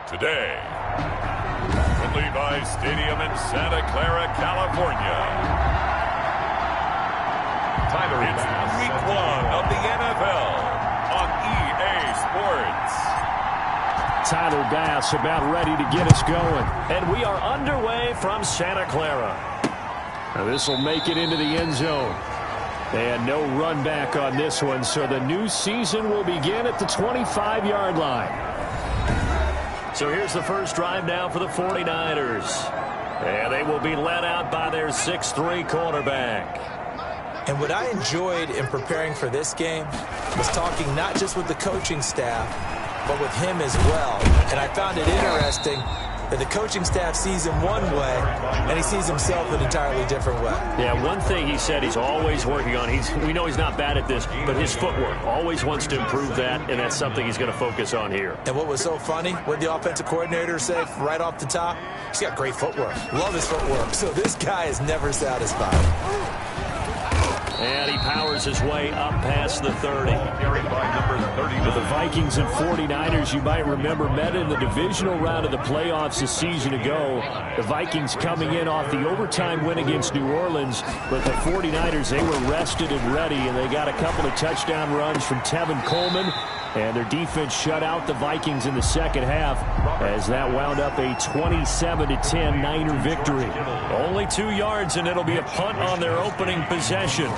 Today, from Levi's Stadium in Santa Clara, California, it's Week 1 of the NFL on EA Sports. Tyler Bass about ready to get us going. And we are underway from Santa Clara. Now this will make it into the end zone. They had no run back on this one, so the new season will begin at the 25-yard line. So here's the first drive now for the 49ers. And they will be led out by their 6'3" quarterback. And what I enjoyed in preparing for this game was talking not just with the coaching staff, but with him as well. And I found it interesting that the coaching staff sees him one way, and he sees himself an entirely different way. Yeah, one thing he said he's always working on, we know he's not bad at this, but his footwork, always wants to improve that, and that's something he's going to focus on here. And what was so funny, what did the offensive coordinator say right off the top? He's got great footwork. Love his footwork. So this guy is never satisfied. And he powers his way up past the 30. With the Vikings and 49ers, you might remember, met in the divisional round of the playoffs a season ago. The Vikings coming in off the overtime win against New Orleans, but the 49ers, they were rested and ready, and they got a couple of touchdown runs from Tevin Coleman. And their defense shut out the Vikings in the second half as that wound up a 27-10 Niner victory. Only 2 yards, and it'll be a punt on their opening possession.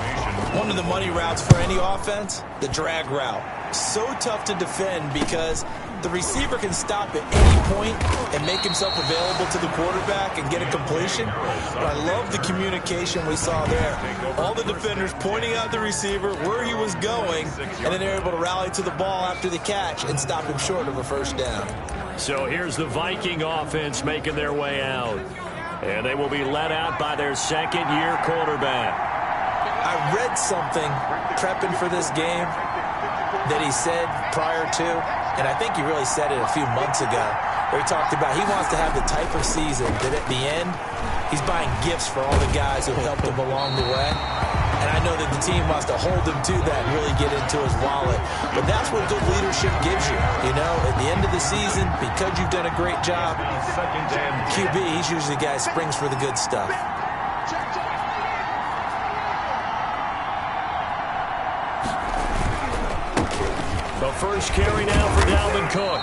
One of the money routes for any offense, the drag route. So tough to defend because the receiver can stop at any point and make himself available to the quarterback and get a completion. But I love the communication we saw there. All the defenders pointing out the receiver, where he was going, and then they're able to rally to the ball after the catch and stop him short of a first down. So here's the Viking offense making their way out. And they will be led out by their second-year quarterback. I read something prepping for this game that he said prior to, and I think he really said it a few months ago, where he talked about he wants to have the type of season that at the end, he's buying gifts for all the guys who helped him along the way. And I know that the team wants to hold him to that and really get into his wallet. But that's what good leadership gives you. You know, at the end of the season, because you've done a great job, QB, he's usually the guy who springs for the good stuff. The first carry now for Dalvin Cook.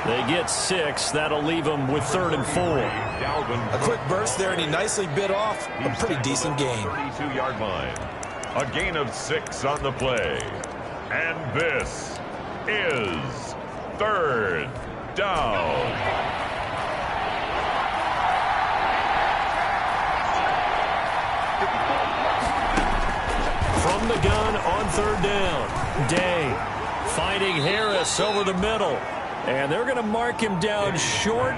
They get 6. That'll leave them with 3rd and 4. A quick burst there, and he nicely bit off a pretty decent gain. 32-yard line. A gain of 6 on the play. And this is 3rd down. From the gun on 3rd down. Day finding Harris over the middle. And they're going to mark him down short,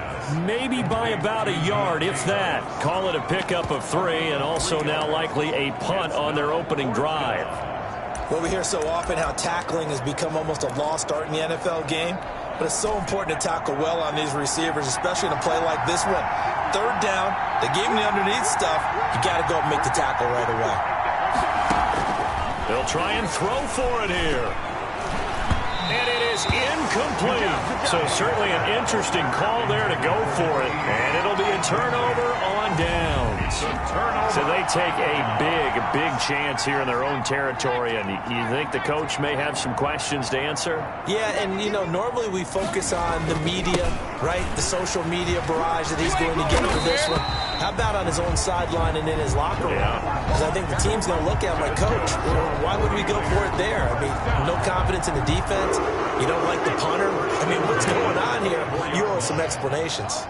maybe by about a yard, if that. Call it a pickup of 3, and also now likely a punt on their opening drive. Well, we hear so often how tackling has become almost a lost art in the NFL game. But it's so important to tackle well on these receivers, especially in a play like this one. 3rd down, they gave him the underneath stuff. You got to go and make the tackle right away. They'll try and throw for it here. And it is incomplete. So certainly an interesting call there to go for it. And it'll be a turnover on downs. So they take a big chance here in their own territory. And you think the coach may have some questions to answer? Yeah, and, you know, normally we focus on the media, right? The social media barrage that he's going to get for this one. How about on his own sideline and in his locker room? Because I think the team's going to look at him like, Coach, you know, why would we go for it there? I mean, no confidence in the defense. You don't like the punter. I mean, what's going on here? You owe some explanations.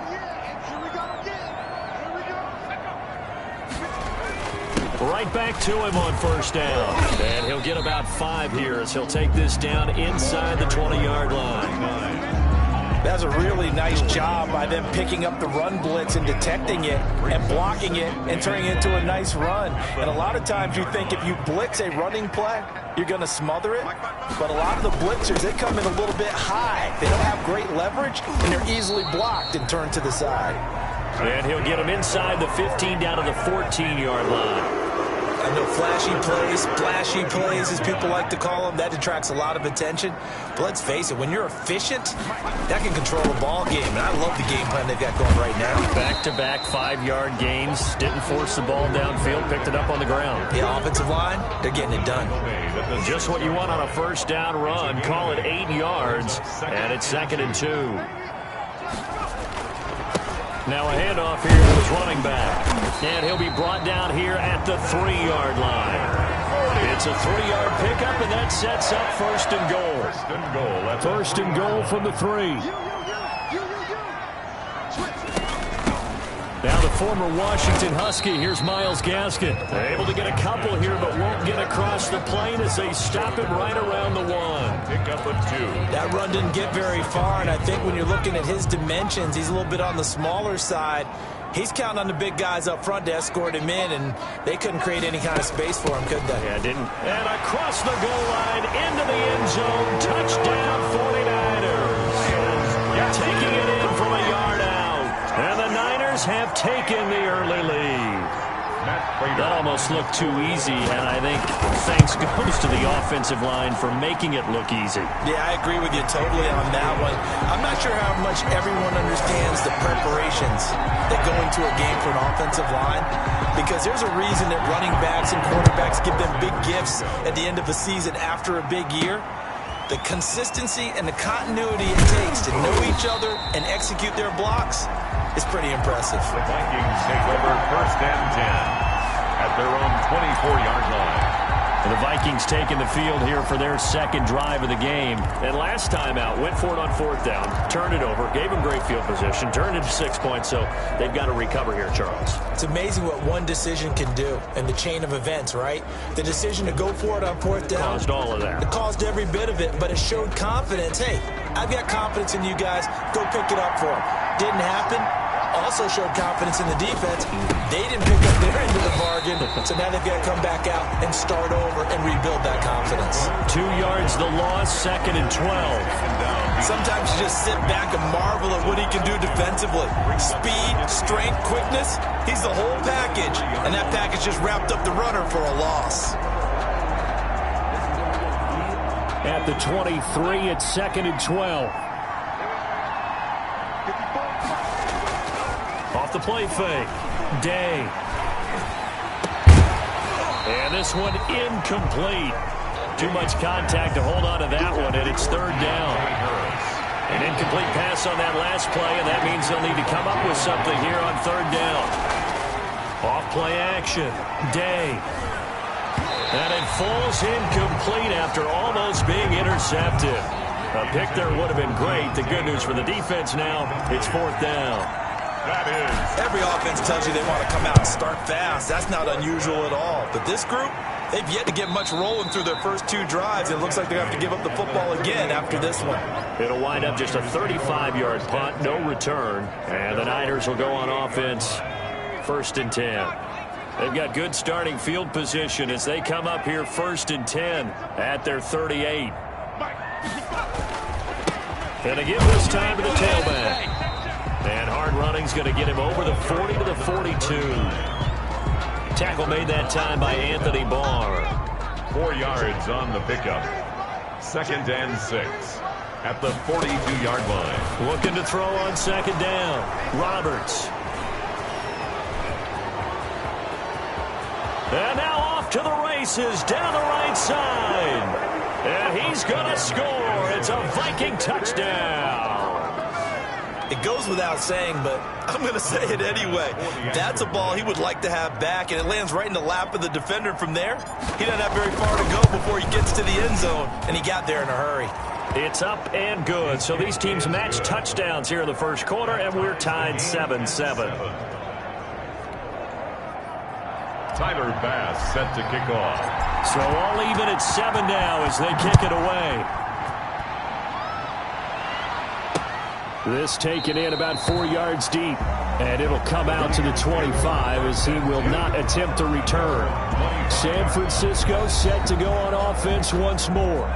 Right back to him on 1st down. And he'll get about 5 here as he'll take this down inside the 20-yard line. That's a really nice job by them picking up the run blitz and detecting it and blocking it and turning it into a nice run. And a lot of times you think if you blitz a running play, you're going to smother it. But a lot of the blitzers, they come in a little bit high. They don't have great leverage, and they're easily blocked and turned to the side. And he'll get him inside the 15 down to the 14-yard line. I know flashy plays, splashy plays, as people like to call them, that attracts a lot of attention. But let's face it, when you're efficient, that can control a ball game. And I love the game plan they've got going right now. Back-to-back 5-yard gains. Didn't force the ball downfield. Picked it up on the ground. The offensive line, they're getting it done. Just what you want on a first down run. Call it 8 yards. And it's 2nd and 2. Now a handoff here to his running back. And he'll be brought down here at the 3-yard line. It's a 3-yard pickup, and that sets up 1st and goal. First and goal from the 3. Now the former Washington Husky, here's Myles Gaskin. They're able to get a couple here, but won't get across the plane as they stop him right around the 1. Pick up a 2. That run didn't get very far, and I think when you're looking at his dimensions, he's a little bit on the smaller side. He's counting on the big guys up front to escort him in, and they couldn't create any kind of space for him, could they? Yeah, didn't. And across the goal line, into the end zone, touchdown 49ers. Taking it in from a yard out. And the Niners have taken the early lead. That almost looked too easy, and I think thanks goes to the offensive line for making it look easy. Yeah, I agree with you totally on that one. I'm not sure how much everyone understands the preparations that go into a game for an offensive line, because there's a reason that running backs and quarterbacks give them big gifts at the end of a season after a big year. The consistency and the continuity it takes to know each other and execute their blocks is pretty impressive. The Vikings take over 1st and 10 at their own 24-yard line. And the Vikings taking the field here for their 2nd drive of the game. And last time out, went for it on 4th down, turned it over, gave them great field position, turned it to 6 points, so they've got to recover here, Charles. It's amazing what one decision can do in the chain of events, right? The decision to go for it on 4th down. Caused all of that. It caused every bit of it, but it showed confidence. Hey, I've got confidence in you guys. Go pick it up for them. Didn't happen. Also showed confidence in the defense. They didn't pick up their end of the bargain, so now they've got to come back out and start over and rebuild that confidence. 2 yards the loss, 2nd and 12. Sometimes you just sit back and marvel at what he can do defensively. Speed, strength, quickness, he's the whole package, and that package just wrapped up the runner for a loss. At the 23, it's 2nd and 12. Off the play fake. Day. And this one incomplete. Too much contact to hold on to that one, and it's 3rd down. An incomplete pass on that last play, and that means they'll need to come up with something here on 3rd down. Off play action. Day. And it falls incomplete after almost being intercepted. A pick there would have been great. The good news for the defense now, it's 4th down. That is. Every offense tells you they want to come out and start fast. That's not unusual at all. But this group, they've yet to get much rolling through their first 2 drives. It looks like they have to give up the football again after this one. It'll wind up just a 35-yard punt, no return. And the Niners will go on offense, 1st and 10. They've got good starting field position as they come up here 1st and 10 at their 38. And they give this time to the tailback. And hard running's going to get him over the 40 to the 42. Tackle made that time by Anthony Barr. 4 yards on the pickup. 2nd and 6 at the 42-yard line. Looking to throw on 2nd down. Roberts. And now off to the races down the right side. And he's going to score. It's a Viking touchdown. It goes without saying, but I'm going to say it anyway. That's a ball he would like to have back, and it lands right in the lap of the defender from there. He doesn't have very far to go before he gets to the end zone, and he got there in a hurry. It's up and good. So these teams match touchdowns here in the first quarter, and we're tied 7-7. Tyler Bass set to kick off. So all even at 7 now as they kick it away. This taken in about 4 yards deep, and it'll come out to the 25 as he will not attempt to return. San Francisco set to go on offense once more.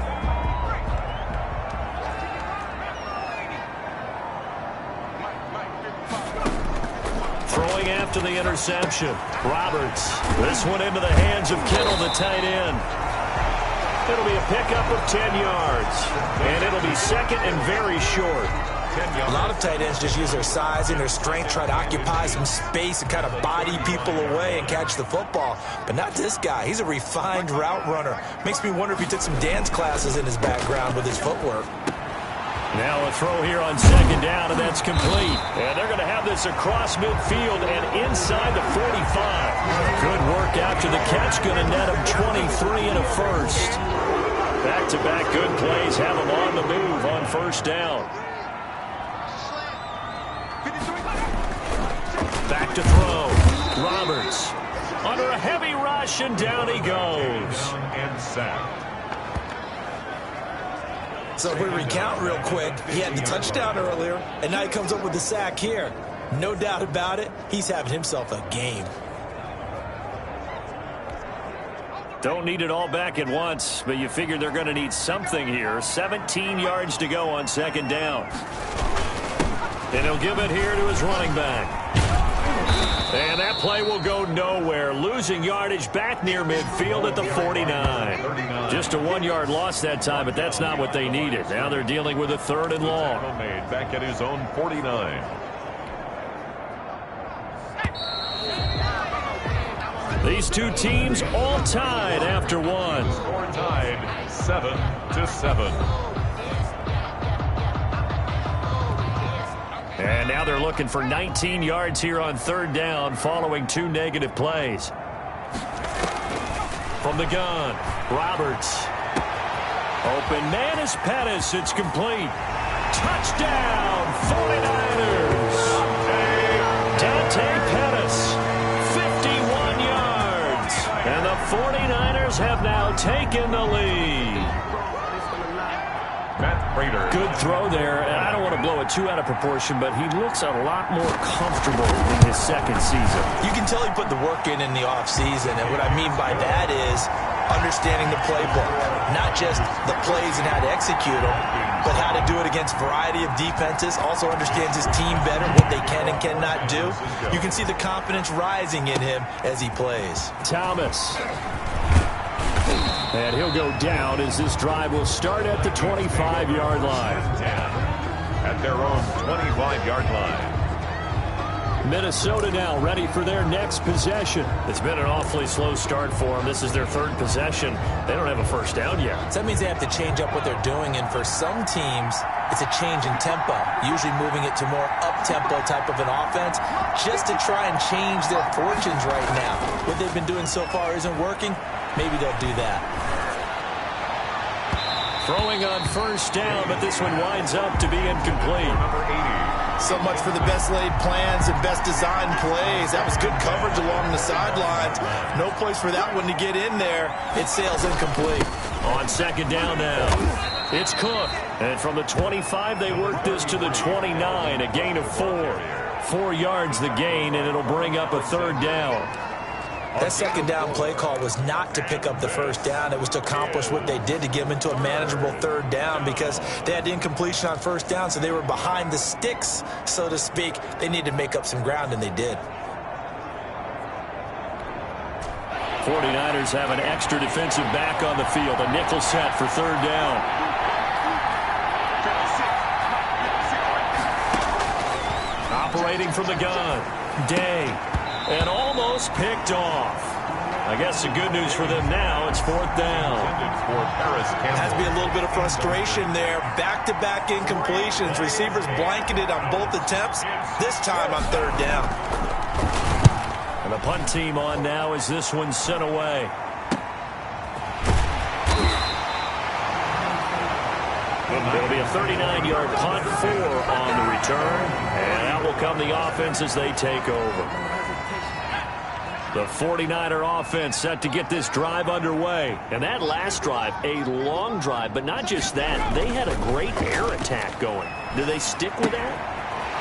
Throwing after the interception. Roberts. This one into the hands of Kittle, the tight end. It'll be a pickup of 10 yards. And it'll be second and very short. A lot of tight ends just use their size and their strength, try to occupy some space and kind of body people away and catch the football. But not this guy. He's a refined route runner. Makes me wonder if he took some dance classes in his background with his footwork. Now a throw here on second down, and that's complete. And they're going to have this across midfield and inside the 45. Good work after the catch. Going to net him 23 and a first. Back-to-back good plays have him on the move on first down. Back to throw. Roberts under a heavy rush, and down he goes. And sacked. So if we recount real quick, he had the touchdown earlier, and now he comes up with the sack here. No doubt about it, he's having himself a game. Don't need it all back at once, but you figure they're going to need something here. 17 yards to go on second down. And he'll give it here to his running back. And that play will go nowhere. Losing yardage back near midfield at the 49. Just a 1-yard loss that time, but that's not what they needed. Now they're dealing with a third and long. Made back at his own 49. These two teams all tied after one. Score tied 7-7. And now they're looking for 19 yards here on third down following 2 negative plays. From the gun, Roberts. Open man is Pettis. It's complete. Touchdown, 49ers. Dante Pettis, 51 yards. And the 49ers have now taken the lead. Good throw there, and I don't want to blow it too out of proportion, but he looks a lot more comfortable in his second season. You can tell he put the work in the offseason, and what I mean by that is understanding the playbook. Not just the plays and how to execute them, but how to do it against a variety of defenses. Also understands his team better, what they can and cannot do. You can see the confidence rising in him as he plays. Thomas. And he'll go down as this drive will start at the 25-yard line. At their own 25-yard line. Minnesota now ready for their next possession. It's been an awfully slow start for them. This is their third possession. They don't have a first down yet. So that means they have to change up what they're doing, and for some teams, it's a change in tempo, usually moving it to more up-tempo type of an offense, just to try and change their fortunes right now. What they've been doing so far isn't working. Maybe they'll do that. Throwing on first down, but this one winds up to be incomplete. Number 80. So much for the best laid plans and best designed plays. That was good coverage along the sidelines. No place for that one to get in there. It sails incomplete. On second down now, it's Cook. And from the 25, they work this to the 29, a gain of 4. 4 yards the gain, and it'll bring up a third down. That second down play call was not to pick up the first down. It was to accomplish what they did, to get them into a manageable third down, because they had incompletion on first down, so they were behind the sticks, so to speak. They needed to make up some ground, and they did. 49ers have an extra defensive back on the field. A nickel set for third down. Operating from the gun, Day. And almost picked off. I guess the good news for them now, it's fourth down. Has to be a little bit of frustration there. Back-to-back incompletions. Receivers blanketed on both attempts, this time on third down. And the punt team on now as this one's sent away. It'll be a 39-yard punt, 4 on the return. And out will come the offense as they take over. The 49er offense set to get this drive underway. And that last drive, a long drive, but not just that. They had a great air attack going. Do they stick with that?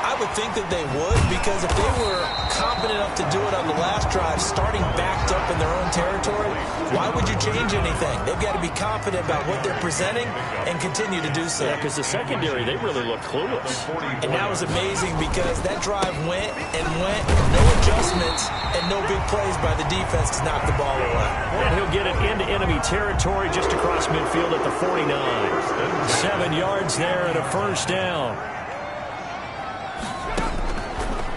I would think that they would, because if they were confident enough to do it on the last drive, starting backed up in their own territory, why would you change anything? They've got to be confident about what they're presenting and continue to do so. Yeah, because the secondary, they really look clueless. And that was amazing because that drive went and went, no adjustments and no big plays by the defense to knock the ball away. And he'll get it into enemy territory just across midfield at the 49. 7 yards there and a first down.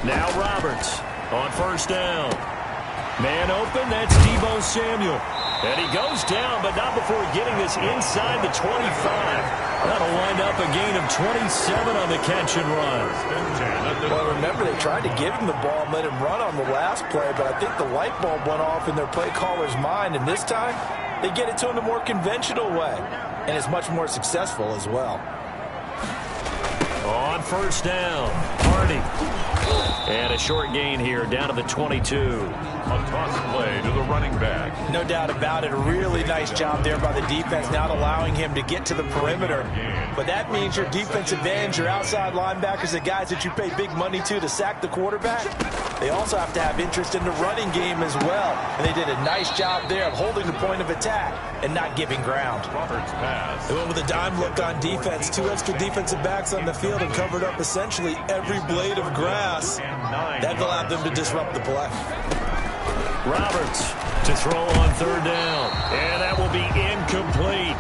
Now Roberts on first down. Man open, that's Deebo Samuel. And he goes down, but not before getting this inside the 25. That'll wind up a gain of 27 on the catch and run. Well, remember, they tried to give him the ball and let him run on the last play, but I think the light bulb went off in their play caller's mind, and this time they get it to him the more conventional way, and it's much more successful as well. On first down, Hardy. And a short gain here, down to the 22. A toss play to the running back. No doubt about it. A really nice job there by the defense, not allowing him to get to the perimeter. But that means your defensive ends, your outside linebackers, the guys that you pay big money to sack the quarterback, they also have to have interest in the running game as well. And they did a nice job there of holding the point of attack and not giving ground. Roberts pass. They went with a dime look on defense. 2 extra defensive backs on the field and covered up essentially every blade of grass. That allowed them to disrupt the play. Roberts to throw on third down. And that will be incomplete.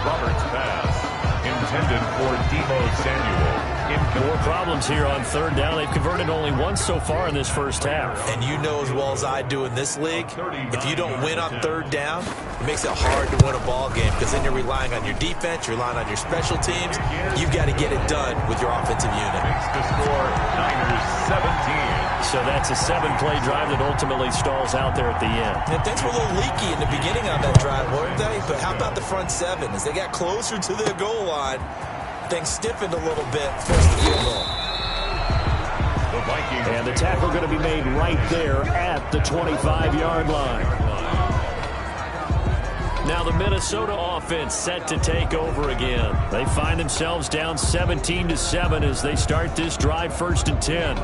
Roberts pass intended for Deebo Samuel. More problems here on third down. They've converted only once so far in this first half. And you know as well as I do in this league, if you don't win on third down, it makes it hard to win a ball game because then you're relying on your defense, you're relying on your special teams. You've got to get it done with your offensive unit. Makes the score Niners 17. So that's a 7-play drive that ultimately stalls out there at the end. And things were a little leaky in the beginning on that drive, weren't they? But how about the front seven? As they got closer to their goal line, things stiffened a little bit, forced the field goal. The Vikings. And the tackle going to be made right there at the 25-yard line. Now the Minnesota offense set to take over again. They find themselves down 17-7 as they start this drive, 1st and 10.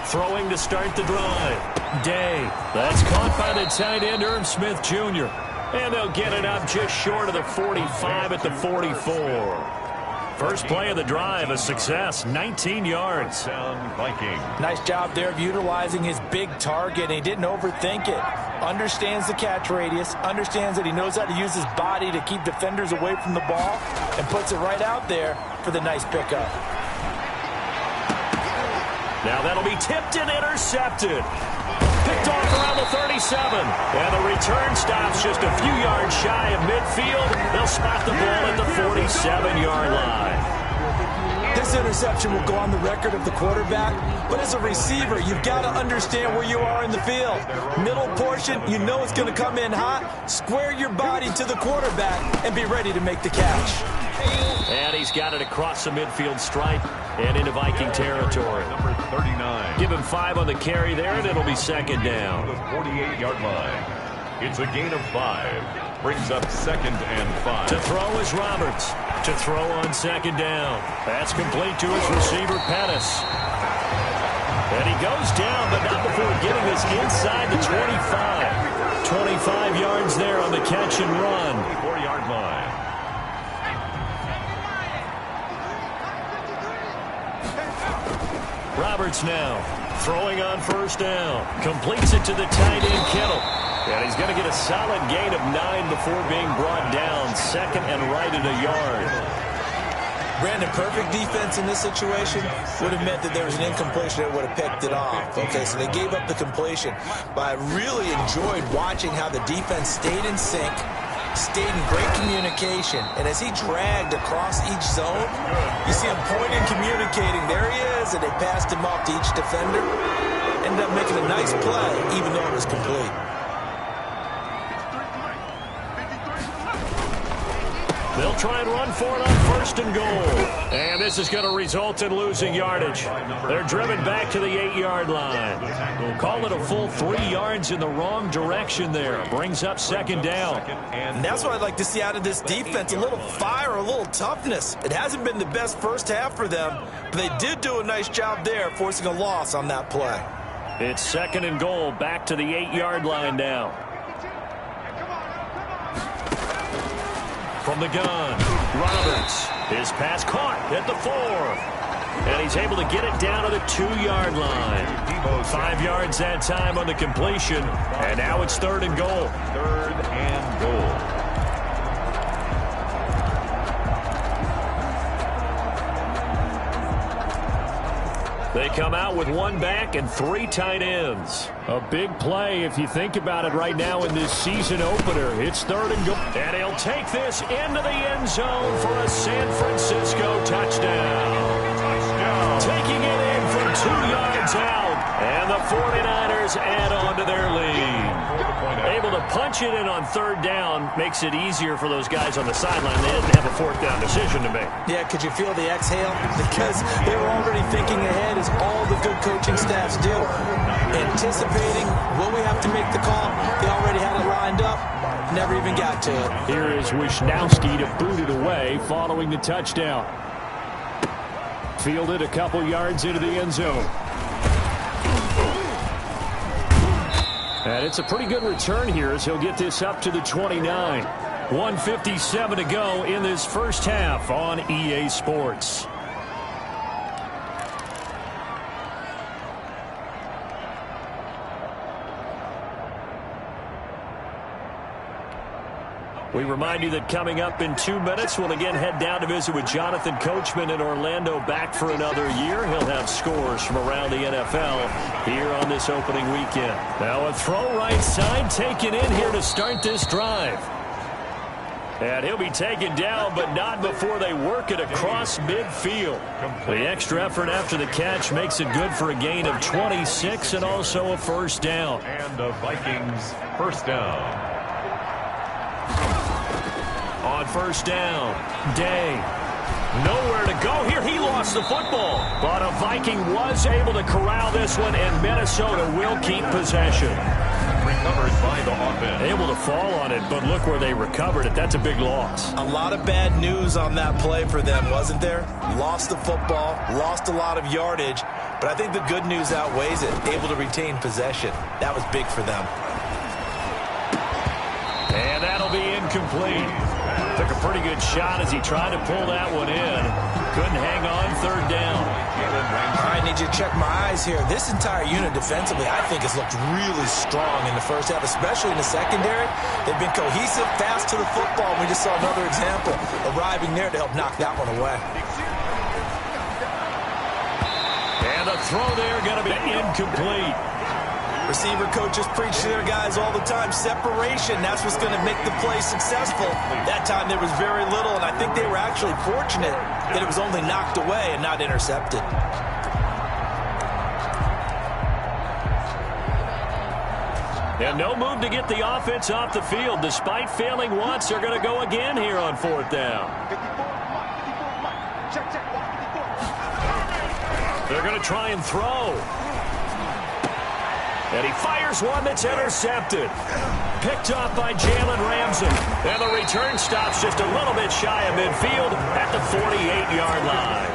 Throwing to start the drive. Day. That's caught by the tight end, Irv Smith Jr. And they'll get it up just short of the 45 at the 44. First play of the drive, a success, 19 yards. Viking. Nice job there of utilizing his big target. He didn't overthink it. Understands the catch radius, understands that he knows how to use his body to keep defenders away from the ball, and puts it right out there for the nice pickup. Now that'll be tipped and intercepted. Picked off around the 37. And the return stops just a few yards shy of midfield. They'll spot the ball at the 47-yard line. This interception will go on the record of the quarterback, but as a receiver, you've got to understand where you are in the field. Middle portion, you know it's going to come in hot. Square your body to the quarterback and be ready to make the catch. And he's got it across the midfield stripe and into Viking territory. Number 39. Give him 5 on the carry there, and it'll be second down. The 48-yard line. It's a gain of 5. Brings up 2nd and 5. To throw is Roberts. To throw on second down. That's complete to his receiver, Pettis. And he goes down, but not before getting this inside the 25. 25 yards there on the catch and run. 4-yard line. Roberts now throwing on first down. Completes it to the tight end, Kittle. And he's going to get a solid gain of 9 before being brought down. 2nd and right at a yard. Brandon, perfect defense in this situation would have meant that there was an incompletion that would have picked it off. Okay, so they gave up the completion. But I really enjoyed watching how the defense stayed in sync, stayed in great communication, and as he dragged across each zone, you see him pointing, communicating. There he is, and they passed him off to each defender. Ended up making a nice play, even though it was complete. They'll They'll try and run for it on 1st and goal. And this is going to result in losing yardage. They're driven back to the 8-yard line. We'll call it a full 3 yards in the wrong direction there. Brings up 2nd down. And that's what I'd like to see out of this defense, a little fire, a little toughness. It hasn't been the best first half for them, but they did do a nice job there, forcing a loss on that play. It's 2nd and goal, back to the 8-yard line now. From the gun, Roberts. His pass caught at the 4. And he's able to get it down to the 2-yard line. 5 yards that time on the completion. And now it's 3rd and goal. 3rd and goal. They come out with 1 back and 3 tight ends. A big play if you think about it right now in this season opener. It's 3rd and goal. And he'll take this into the end zone for a San Francisco touchdown. Taking it in from 2 yards out. And the 49ers add on to their lead. Able to punch it in on 3rd down makes it easier for those guys on the sideline. They didn't have a 4th down decision to make. Yeah, could you feel the exhale? Because they were already thinking ahead, as all the good coaching staffs do. Anticipating, will we have to make the call? They already had it lined up. Never even got to it. Here is Wisnowski to boot it away following the touchdown. Fielded a couple yards into the end zone. And it's a pretty good return here as he'll get this up to the 29. 1:57 to go in this first half on EA Sports. We remind you that coming up in 2 minutes, we'll again head down to visit with Jonathan Coachman in Orlando, back for another year. He'll have scores from around the NFL here on this opening weekend. Now a throw right side taken in here to start this drive. And he'll be taken down, but not before they work it across midfield. The extra effort after the catch makes it good for a gain of 26 and also a 1st down. And the Vikings 1st down. On 1st down, Day. Nowhere to go here. He lost the football. But a Viking was able to corral this one, and Minnesota will keep possession. Recovered by the offense. Able to fall on it, but look where they recovered it. That's a big loss. A lot of bad news on that play for them, wasn't there? Lost the football, lost a lot of yardage, but I think the good news outweighs it. Able to retain possession. That was big for them. And that'll be incomplete. Took a pretty good shot as he tried to pull that one in. Couldn't hang on 3rd down. All right, I need you to check my eyes here. This entire unit defensively, I think, has looked really strong in the first half, especially in the secondary. They've been cohesive, fast to the football. We just saw another example arriving there to help knock that one away. And the throw there going to be incomplete. Receiver coaches preach to their guys all the time. Separation, that's what's going to make the play successful. That time there was very little, and I think they were actually fortunate that it was only knocked away and not intercepted. And no move to get the offense off the field. Despite failing once, they're going to go again here on 4th down. They're going to try and throw. And he fires one that's intercepted. Picked off by Jalen Ramsey. And the return stops just a little bit shy of midfield at the 48-yard line.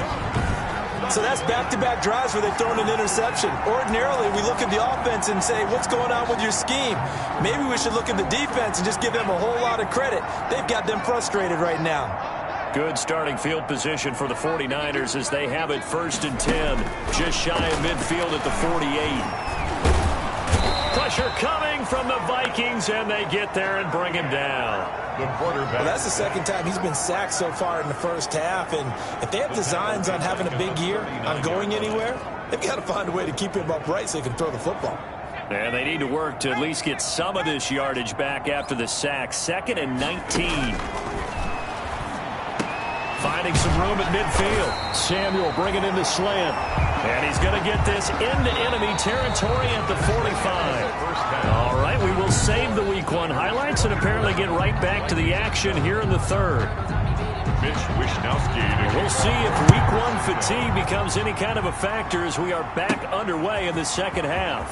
So that's back-to-back drives where they've thrown an interception. Ordinarily, we look at the offense and say, what's going on with your scheme? Maybe we should look at the defense and just give them a whole lot of credit. They've got them frustrated right now. Good starting field position for the 49ers as they have it 1st and 10. Just shy of midfield at the 48. Pressure coming from the Vikings, and they get there and bring him down. The quarterback. Well, that's the 2nd time he's been sacked so far in the first half, and if they have designs on having a big year, on going anywhere, they've got to find a way to keep him upright so he can throw the football. And they need to work to at least get some of this yardage back after the sack. 2nd and 19. Finding some room at midfield. Samuel bringing in the slant. And he's going to get this into enemy territory at the 45. All right, we will save the Week 1 highlights and apparently get right back to the action here in the 3rd. We'll see if Week 1 fatigue becomes any kind of a factor as we are back underway in the second half.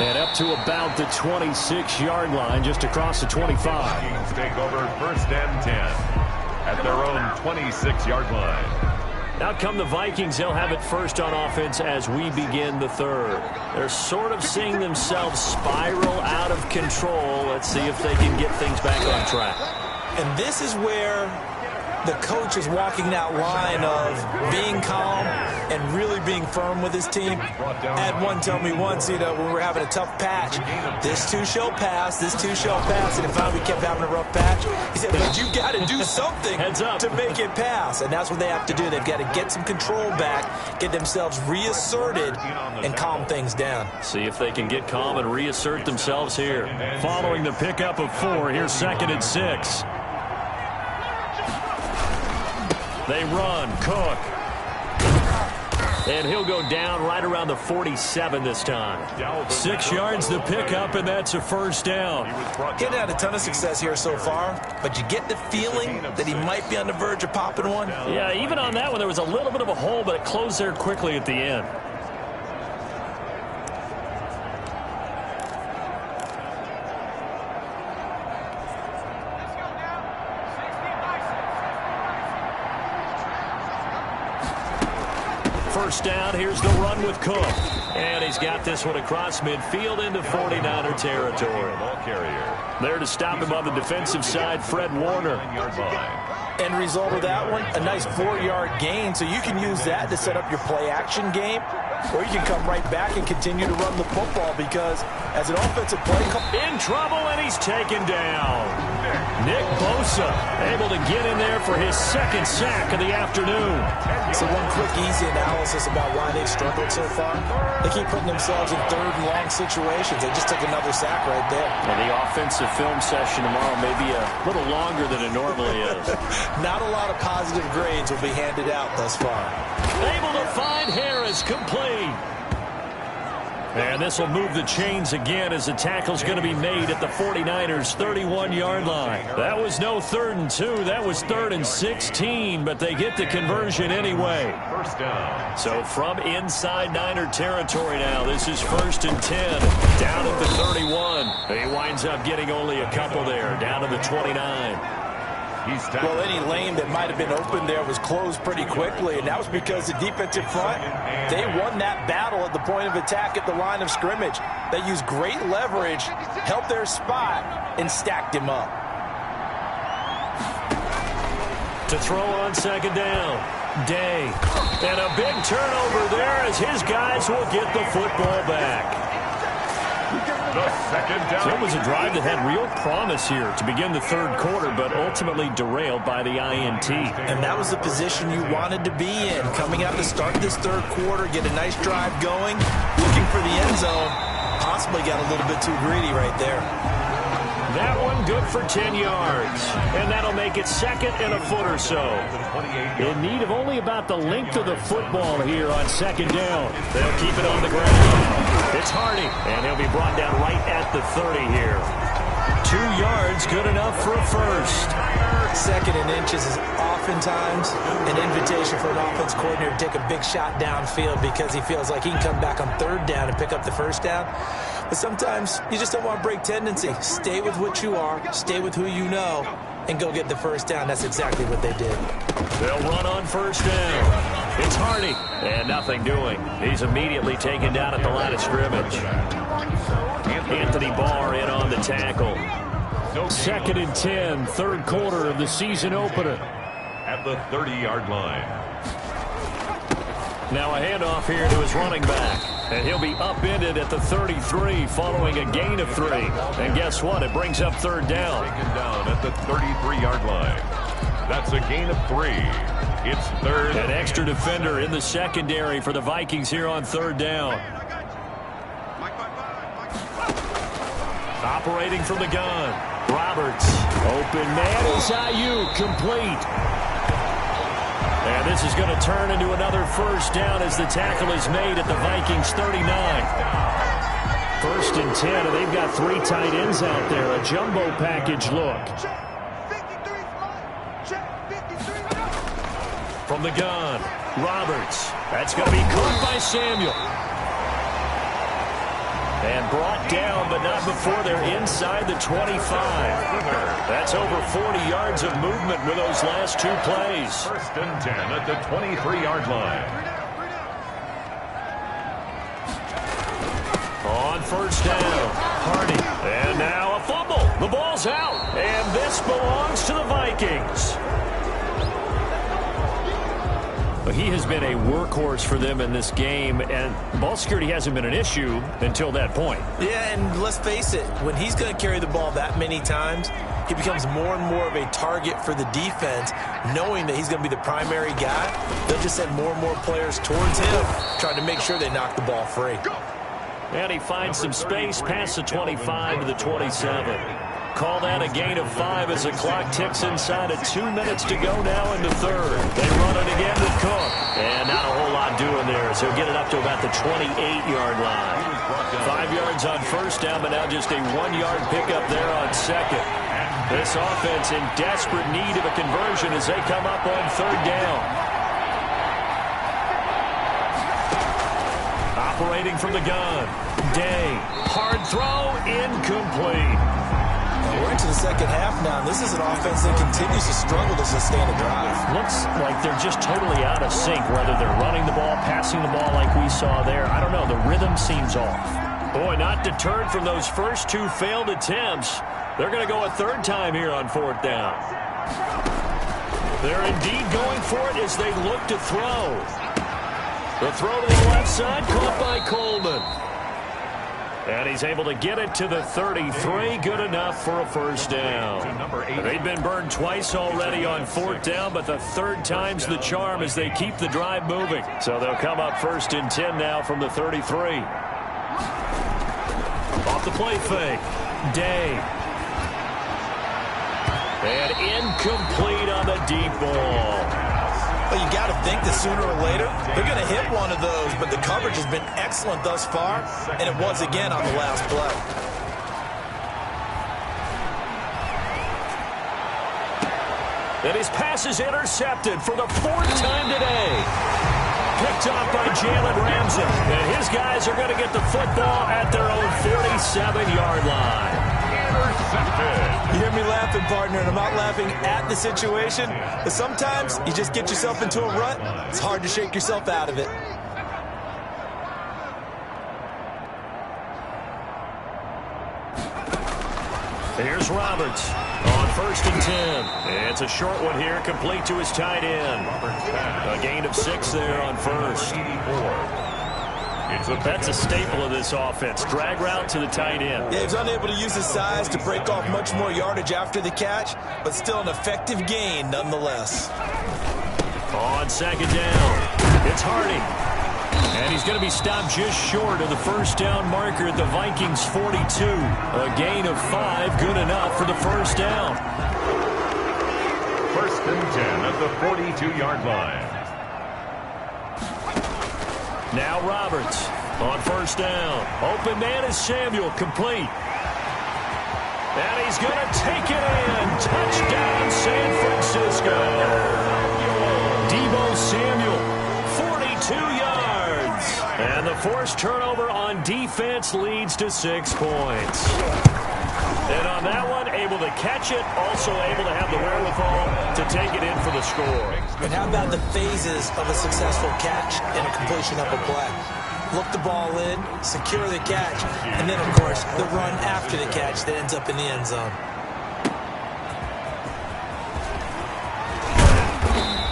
And up to about the 26-yard line, just across the 25. Take over first and 10 at their own 26-yard line. Out come the Vikings. They'll have it first on offense as we begin the third. They're sort of seeing themselves spiral out of control. Let's see if they can get things back on track. And this is where the coach is walking that line of being calm and really being firm with his team. Had one tell me once, when we were having a tough patch, this too shall pass, this too shall pass, and finally we kept having a rough patch. He said, but you got to do something to make it pass, and that's what they have to do. They've got to get some control back, get themselves reasserted, and calm things down. See if they can get calm and reassert themselves here. Following the pickup of 4, here's 2nd and 6. They run, Cook. And he'll go down right around the 47 this time. 6 yards the pickup, and that's a first down. He hasn't had a ton of success here so far, but you get the feeling that he might be on the verge of popping one. Yeah, even on that one, there was a little bit of a hole, but it closed there quickly at the end. First down, here's the run with Cook. And he's got this one across midfield into 49er territory. There to stop him on the defensive side, Fred Warner. End result of that one, a nice 4-yard gain, so you can use that to set up your play-action game, or you can come right back and continue to run the football because as an offensive play... In trouble, and he's taken down. Nick Bosa able to get in there for his 2nd sack of the afternoon. So one quick, easy analysis about why they've struggled so far. They keep putting themselves in 3rd and long situations. They just took another sack right there. Well, the offensive film session tomorrow may be a little longer than it normally is. Not a lot of positive grades will be handed out thus far. Able to find Harris, complete. And this will move the chains again as the tackle's going to be made at the 49ers' 31-yard line. That was no 3rd and 2. That was 3rd and 16, but they get the conversion anyway. First down. So from inside Niner territory now, this is 1st and 10. Down at the 31. He winds up getting only a couple there, down to the 29. Well, any lane that might have been open there was closed pretty quickly, and that was because the defensive front, they won that battle at the point of attack at the line of scrimmage. They used great leverage, held their spot, and stacked him up. To throw on 2nd down, Day. And a big turnover there as his guys will get the football back. The 2nd down. So it was a drive that had real promise here to begin the 3rd quarter, but ultimately derailed by the INT. And that was the position you wanted to be in. Coming out to start this 3rd quarter, get a nice drive going, looking for the end zone. Possibly got a little bit too greedy right there. That one good for 10 yards. And that'll make it 2nd and a foot or so. In need of only about the length of the football here on 2nd down. They'll keep it on the ground. It's Hardy, and he'll be brought down right at the 30 here. 2 yards, good enough for a first. 2nd and inches is oftentimes an invitation for an offense coordinator to take a big shot downfield because he feels like he can come back on 3rd down and pick up the first down. But sometimes you just don't want to break tendency. Stay with what you are, stay with who you know, and go get the first down. That's exactly what they did. They'll run on 1st down. It's Hardy, and nothing doing. He's immediately taken down at the line of scrimmage. Anthony Barr in on the tackle. 2nd and 10, 3rd quarter of the season opener. At the 30-yard line. Now a handoff here to his running back. And he'll be upended at the 33 following a gain of 3. And guess what? It brings up 3rd down. Taken down at the 33-yard line. That's a gain of 3. It's 3rd. An extra defender in the secondary for the Vikings here on 3rd down. Operating from the gun. Roberts. Open man is Ayuk, complete. And this is going to turn into another first down as the tackle is made at the Vikings 39. 1st and 10, and they've got 3 tight ends out there. A jumbo package look. From the gun, Roberts. That's going to be caught by Samuel. And brought down, but not before they're inside the 25. That's over 40 yards of movement with those last two plays. First and 10 at the 23-yard line. On first down, Hardy. And now a fumble. The ball's out. And this belongs to the Vikings. He has been a workhorse for them in this game, and ball security hasn't been an issue until that point. Yeah, and let's face it, when he's going to carry the ball that many times, he becomes more and more of a target for the defense, knowing that he's going to be the primary guy. They'll just send more and more players towards him, trying to make sure they knock the ball free. And he finds some space past the 25 to the 27. Call that a gain of 5 as the clock ticks inside of 2 minutes to go now in the third. They run it again with Cook. And not a whole lot doing there, so he'll get it up to about the 28-yard line. 5 yards on first down, but now just a 1-yard pickup there on second. This offense in desperate need of a conversion as they come up on third down. Operating from the gun, Day. Hard throw, incomplete. We're into the second half now. This is an offense that continues to struggle to sustain a drive. Looks like they're just totally out of sync, whether they're running the ball, passing the ball like we saw there. I don't know. The rhythm seems off. Boy, not deterred from those first two failed attempts. They're going to go a third time here on fourth down. They're indeed going for it as they look to throw. The throw to the left side, caught by Coleman. And he's able to get it to the 33. Good enough for a first down. They've been burned twice already on fourth down, but the third time's the charm as they keep the drive moving. So they'll come up first and 10 now from the 33. Off the play fake. Day. And incomplete on the deep ball. Well, you got to think that sooner or later they're going to hit one of those, but the coverage has been excellent thus far, and it was again on the last play. And his pass is intercepted for the fourth time today. Picked off by Jalen Ramsey. And his guys are going to get the football at their own 47-yard line. You hear me laughing, partner, and I'm not laughing at the situation, but sometimes you just get yourself into a rut. It's hard to shake yourself out of it. Here's Roberts on first and 10. It's a short one here, complete to his tight end. A gain of 6 there on first. That's a staple of this offense. Drag route to the tight end. Yeah, he was unable to use his size to break off much more yardage after the catch, but still an effective gain nonetheless. On second down, it's Hardy. And he's going to be stopped just short of the first down marker at the Vikings 42. A gain of 5, good enough for the first down. First and 10 at the 42-yard line. Now Roberts on first down. Open man is Samuel, complete. And he's going to take it in. Touchdown, San Francisco. Deebo Samuel, 42 yards. And the forced turnover on defense leads to 6 points. And on that one, able to catch it, also able to have the wherewithal to take it in for the score. And how about the phases of a successful catch and a completion of a play? Look the ball in, secure the catch, and then, of course, the run after the catch that ends up in the end zone.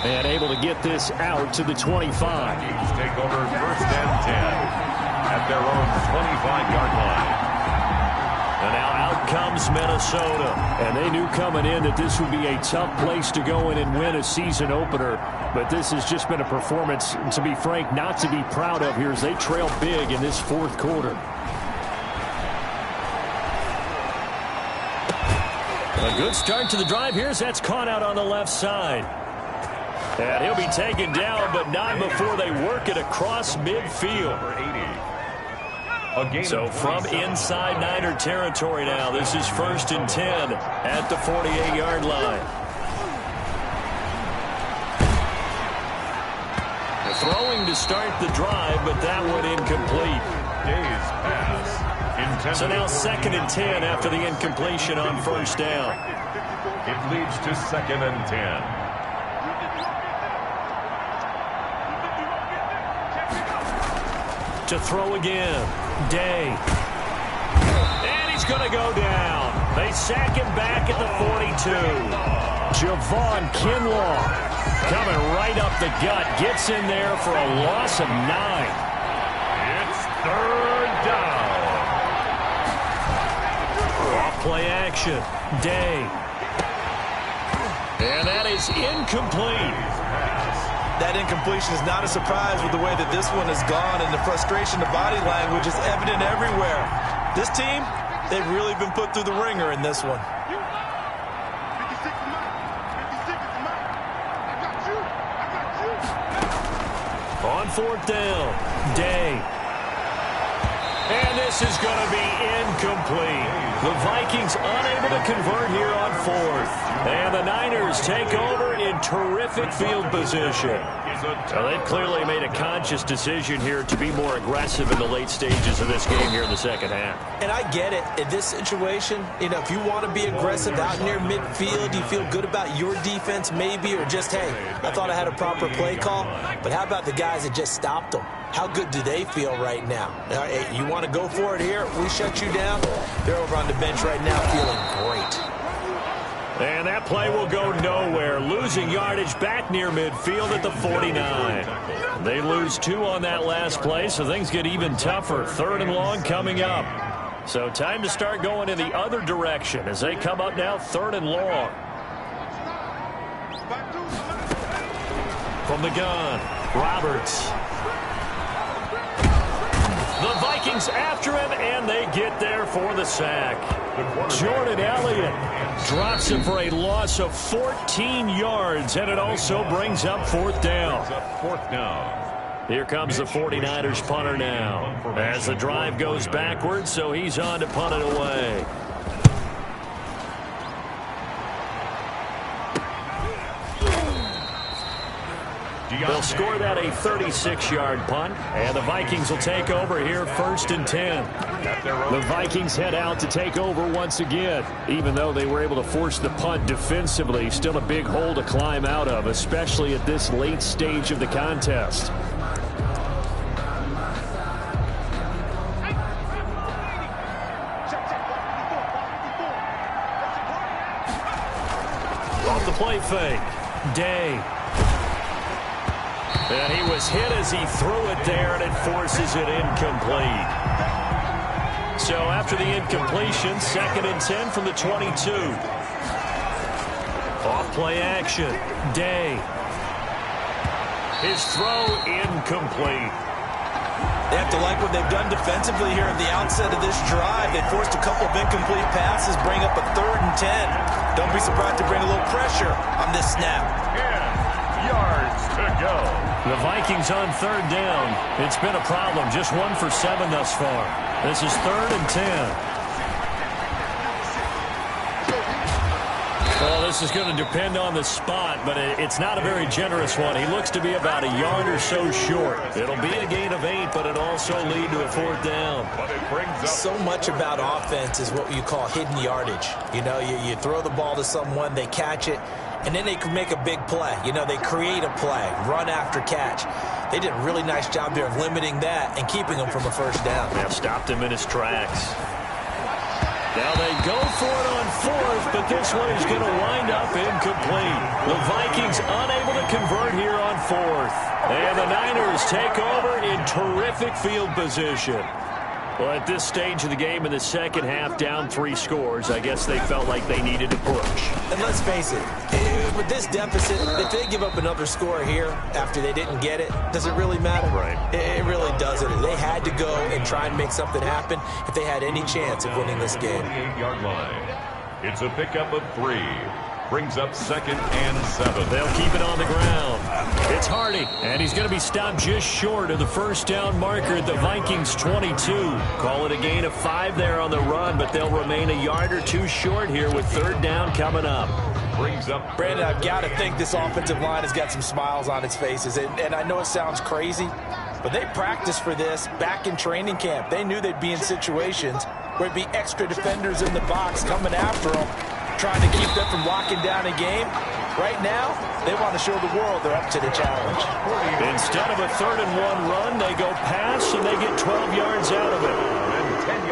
And able to get this out to the 25. Take over first and 10 at their own 25-yard line. And now out comes Minnesota. And they knew coming in that this would be a tough place to go in and win a season opener. But this has just been a performance, to be frank, not to be proud of here as they trail big in this fourth quarter. A good start to the drive here as that's caught out on the left side. And he'll be taken down, but not before they work it across midfield. So from inside Niner territory now, this is first and 10 at the 48-yard line. throwing to start the drive, but that went incomplete. Day's pass. So now 2nd and 10 after the incompletion on first down. It leads to 2nd and 10. To throw again. Day. And he's going to go down. They sack him back at the 42. Javon Kinlaw coming right up the gut. Gets in there for a loss of 9. It's 3rd down. Off play action. Day. And that is incomplete. That incompletion is not a surprise with the way that this one has gone, and the frustration, the body language is evident everywhere. This team, they've really been put through the ringer in this one. On 4th down, Day. And this is going to be incomplete. The Vikings unable to convert here on 4th. And the Niners take over in terrific field position. Well, they've clearly made a conscious decision here to be more aggressive in the late stages of this game here in the second half. And I get it. In this situation, you know, if you want to be aggressive out near midfield, you feel good about your defense maybe, or just, hey, I thought I had a proper play call. But how about the guys that just stopped them? How good do they feel right now? You want to go for it here? We shut you down. They're over on the bench right now feeling great. And that play will go nowhere. Losing yardage back near midfield at the 49. They lose 2 on that last play, so things get even tougher. 3rd and long coming up. So time to start going in the other direction as they come up now 3rd and long. From the gun, Roberts. The Vikings after him, and they get there for the sack. Jordan Elliott drops him for a loss of 14 yards, and it also brings up 4th down. Here comes the 49ers punter now as the drive goes backwards, so he's on to punt it away. They'll score that a 36-yard punt, and the Vikings will take over here 1st and 10. The Vikings head out to take over once again. Even though they were able to force the punt defensively, still a big hole to climb out of, especially at this late stage of the contest. Off the play fake, Day. And he was hit as he threw it there, and it forces it incomplete. So after the incompletion, 2nd and 10 from the 22. Off play action, Day. His throw incomplete. They have to like what they've done defensively here at the outset of this drive. They forced a couple of incomplete passes, bring up a 3rd and 10. Don't be surprised to bring a little pressure on this snap. 10 yards to go. The Vikings on 3rd down. It's been a problem. Just 1 for 7 thus far. This is 3rd and 10. Well, this is going to depend on the spot, but it's not a very generous one. He looks to be about a yard or so short. It'll be a gain of 8, but it'll also lead to a 4th down. But it brings up so much about offense is what you call hidden yardage. You know, you throw the ball to someone, they catch it, and then they can make a big play. You know, they create a play, run after catch. They did a really nice job there of limiting that and keeping him from a 1st down. They have stopped him in his tracks. Now they go for it on 4th, but this one is going to wind up incomplete. The Vikings unable to convert here on 4th. And the Niners take over in terrific field position. Well, at this stage of the game in the second half, down 3 scores, I guess they felt like they needed to push. And let's face it, with this deficit, if they give up another score here after they didn't get it, does it really matter? Right. It really doesn't. They had to go and try and make something happen if they had any chance of winning this game. 8-yard line. It's a pickup of 3. Brings up 2nd and 7. They'll keep it on the ground. It's Hardy, and he's going to be stopped just short of the 1st down marker at the Vikings 22. Call it a gain of 5 there on the run, but they'll remain a yard or 2 short here with 3rd down coming up. brings up... Brandon, I've got to think this offensive line has got some smiles on its faces. And I know it sounds crazy, but they practiced for this back in training camp. They knew they'd be in situations where there'd be extra defenders in the box coming after them, trying to keep them from locking down a game. Right now, they want to show the world they're up to the challenge. Instead of a 3rd-and-1 run, they go pass, and they get 12 yards out of it.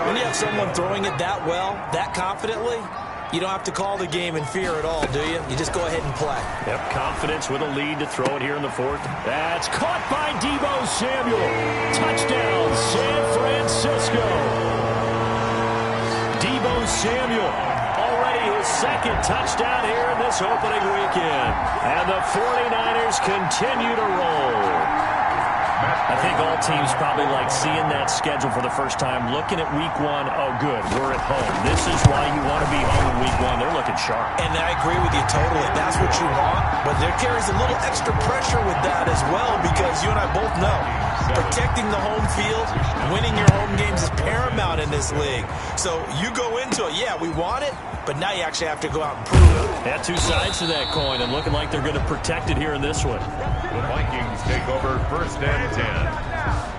When you have someone throwing it that well, that confidently, you don't have to call the game in fear at all, do you? You just go ahead and play. Yep, confidence with a lead to throw it here in the 4th. That's caught by Deebo Samuel. Touchdown, San Francisco. Deebo Samuel, already his 2nd touchdown here in this opening weekend. And the 49ers continue to roll. I think all teams probably like seeing that schedule for the first time, looking at week 1. Oh, good, we're at home. This is why you want to be home in week 1. They're looking sharp. And I agree with you totally. That's what you want. But there carries a little extra pressure with that as well, because you and I both know protecting the home field, winning your home games is paramount in this league. So you go into it, yeah, we want it, but now you actually have to go out and prove it. Had 2 sides to that coin, and looking like they're going to protect it here in this one. The Vikings take over 1st and 10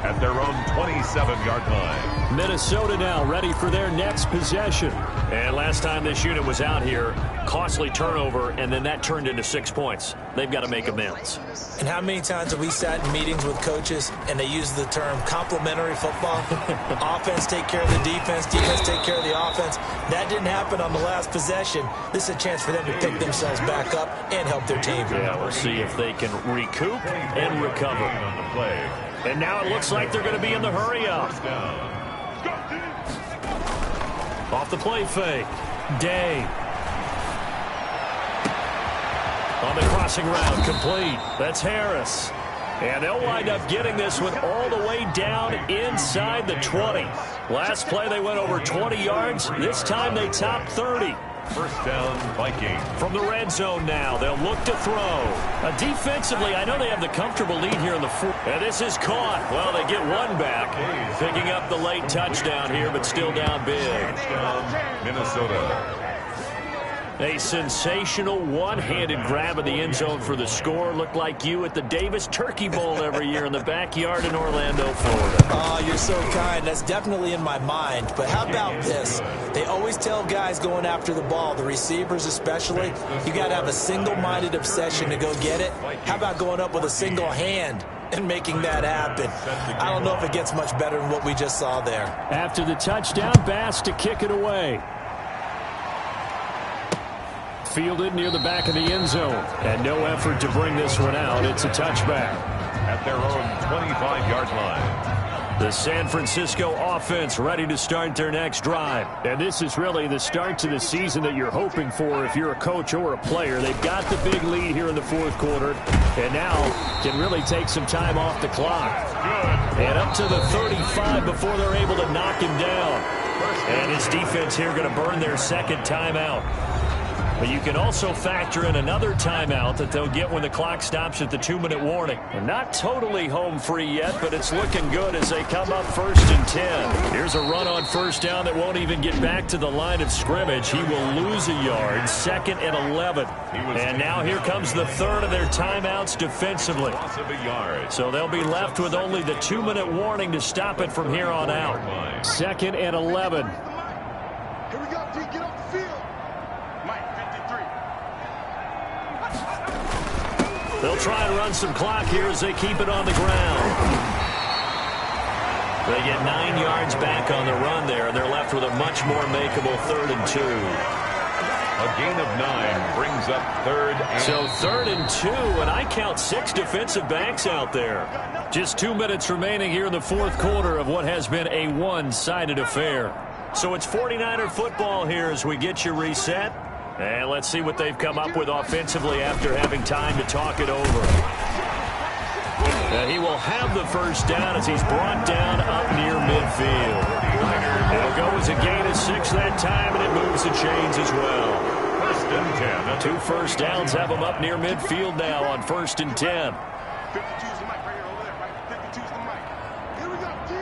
at their own 27-yard line. Minnesota now ready for their next possession. And last time this unit was out here, costly turnover, and then that turned into 6 points. They've got to make amends. And how many times have we sat in meetings with coaches and they use the term complementary football? Offense take care of the defense, defense take care of the offense. That didn't happen on the last possession. This is a chance for them to pick themselves back up and help their team. Yeah, we'll see if they can recoup and recover. And now it looks like they're going to be in the hurry-up. Off the play fake. Day. On the crossing route, complete. That's Harris. And they'll wind up getting this one all the way down inside the 20. Last play, they went over 20 yards. This time, they topped 30. 1st down, Vikings. From the red zone now, they'll look to throw. Defensively, I know they have the comfortable lead here in the 4th. And this is caught. Well, they get one back. Picking up the late touchdown here, but still down big. Touchdown, Minnesota. A sensational one-handed grab in the end zone for the score. Looked like you at the Davis Turkey Bowl every year in the backyard in Orlando, Florida. Oh, you're so kind. That's definitely in my mind. But how about this? They always tell guys going after the ball, the receivers especially, you got to have a single-minded obsession to go get it. How about going up with a single hand and making that happen? I don't know if it gets much better than what we just saw there. After the touchdown, Bass to kick it away. Fielded near the back of the end zone. And no effort to bring this one out. It's a touchback. At their own 25-yard line. The San Francisco offense ready to start their next drive. And this is really the start to the season that you're hoping for if you're a coach or a player. They've got the big lead here in the 4th quarter. And now can really take some time off the clock. And up to the 35 before they're able to knock him down. And his defense here going to burn their 2nd timeout. But you can also factor in another timeout that they'll get when the clock stops at the 2-minute warning. And not totally home free yet, but it's looking good as they come up 1st and 10. Here's a run on 1st down that won't even get back to the line of scrimmage. He will lose a yard, 2nd and 11. And now here comes the 3rd of their timeouts defensively. So they'll be left with only the 2-minute warning to stop it from here on out. 2nd and 11. Here we go, D. Get off the field. They'll try and run some clock here as they keep it on the ground. They get 9 yards back on the run there, and they're left with a much more makeable 3rd and 2. A gain of 9 brings up 3rd and... So 3rd and 2, and I count 6 defensive backs out there. Just 2 minutes remaining here in the 4th quarter of what has been a one-sided affair. So it's 49er football here as we get you reset. And let's see what they've come up with offensively after having time to talk it over. And he will have the 1st down as he's brought down up near midfield. It'll go as a gain of 6 that time, and it moves the chains as well. 1st and 10. 2 first downs have him up near midfield now on 1st and 10. 52's the mic right here over there, right? 52's the mic. Here we go, D.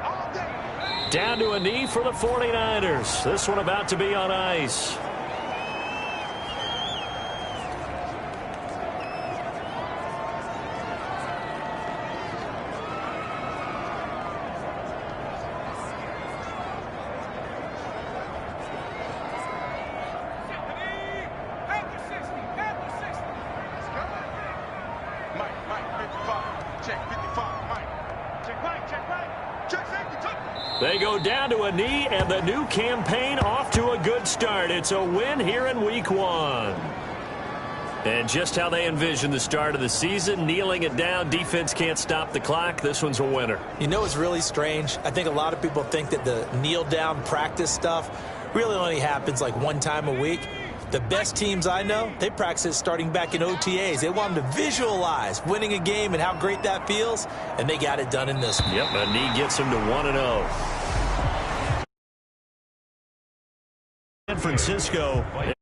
All day. Down to a knee for the 49ers. This one about to be on ice. They go down to a knee, and the new campaign off to a good start. It's a win here in Week 1. And just how they envision the start of the season, kneeling it down, defense can't stop the clock. This one's a winner. You know, it's really strange. I think a lot of people think that the kneel-down practice stuff really only happens like one time a week. The best teams I know, they practice it starting back in OTAs. They want them to visualize winning a game and how great that feels, and they got it done in this one. Yep, a knee gets them to 1-0. San Francisco.